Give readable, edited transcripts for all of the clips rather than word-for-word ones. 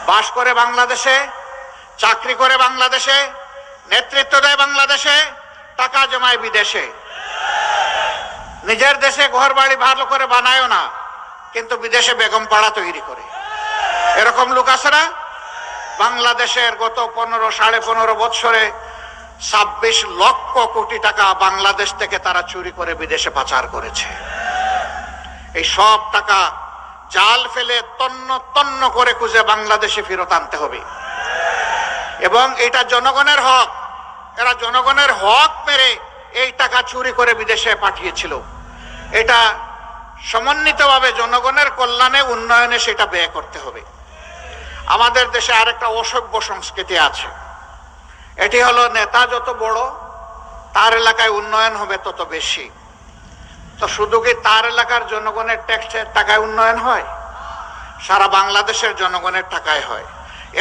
বাস করে বাংলাদেশে, চাকরি করে বাংলাদেশে, নেতৃত্ব দেয় বাংলাদেশে, টাকা জমায় বিদেশে। নিজের দেশে ঘর বাড়ি ভালো করে বানায়ও না, কিন্তু বিদেশে বেগম পাড়া তৈরি করে। এরকম লোক আছে না? বাংলাদেশের গত 15-15.5 বছরে 26 লক্ষ কোটি টাকা বাংলাদেশ থেকে তারা চুরি করে বিদেশে পাচার করেছে। এই সব টাকা জাল ফেলে তন্ন তন্ন করে খুঁজে বাংলাদেশে ফেরত আনতে হবে। এবং এটা জনগণের হক। এরা জনগণের হক মেরে এই টাকা চুরি করে বিদেশে পাঠিয়েছিল। এটা সমন্বিতভাবে জনগণের কল্যাণে, উন্নয়নে সেটা ব্যয় করতে হবে। আমাদের দেশে আরেকটা অসভ্য সংস্কৃতি আছে। এটি হলো, নেতা যত বড় তার এলাকায় উন্নয়ন হবে তত বেশি। তো শুধু কি তার এলাকার জনগণের ট্যাক্সের টাকায় উন্নয়ন হয়? সারা বাংলাদেশের জনগণের টাকায় হয়।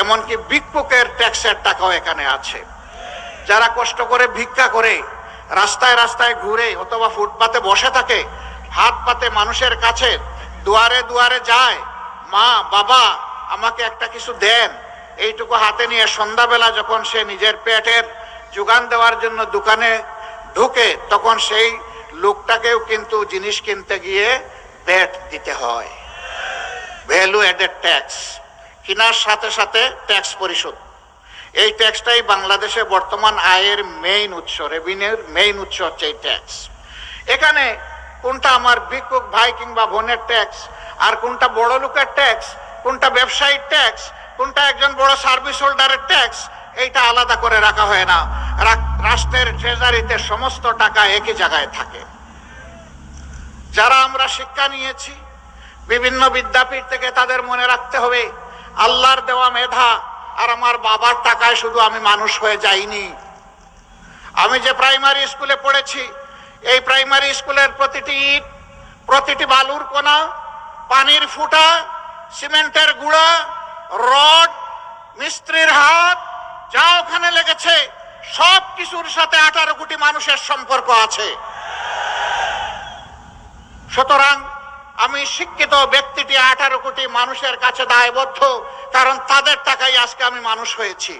এমনকি ভিক্ষুকের ট্যাক্সের টাকাও এখানে আছে। যারা কষ্ট করে ভিক্ষা করে, রাস্তায় রাস্তায় ঘুরে অথবা ফুটপাতে বসে থাকে, হাত পাতে মানুষের কাছে, দুয়ারে দুয়ারে যায়, মা বাবা আমাকে একটা কিছু দেন, এইটুকু হাতে নিয়ে সন্ধ্যাবেলা যখন সে নিজের পেটের যোগান দেওয়ার জন্য দোকানে ঢুকে, তখন সেই লোকটাকেও কিন্তু জিনিস কিনতে গিয়ে ভ্যাট দিতে হয়, ভ্যালু এডেড ট্যাক্স। কেনার সাথে সাথে ট্যাক্স পরিশোধ। এই ট্যাক্সটাই বাংলাদেশে বর্তমান আয়ের মেইন উৎস, রেভিনিউর মেইন উৎস হচ্ছে এই ট্যাক্স। এখানে কোনটা আমার ভিক্ষুক ভাই কিংবা বোনের ট্যাক্স, আর কোনটা বড় লোকের ট্যাক্স, কোনটা ব্যবসায়ীর ট্যাক্স, কোনটা একজন বড় সার্ভিস হোল্ডারের ট্যাক্স, এইটা আলাদা করে রাখা হয় না। রাষ্ট্রের ট্রেজারিতে সমস্ত টাকা একই জায়গায় থাকে। যারা আমরা শিক্ষা নিয়েছি বিভিন্ন বিদ্যাপীঠ থেকে, তাদের মনে রাখতে হবে আল্লাহর দেওয়া মেধা আর আমার বাবার টাকায় শুধু আমি মানুষ হয়ে যাইনি। আমি যে প্রাইমারি স্কুলে পড়েছি, এই প্রাইমারি স্কুলের প্রতিটি ইট, প্রতিটি বালুর কোনা, পানির ফুটা, সিমেন্টের গুঁড়া, রড, মিস্ত্রির হাত, যা ওখানে লেগেছে সব কিছুর সাথে 18 কোটি মানুষের সম্পর্ক আছে। সুতরাং আমি শিক্ষিত ব্যক্তিটি 18 কোটি মানুষের কাছে দায়বদ্ধ, কারণ তাদের টাকায় আজকে আমি মানুষ হয়েছি।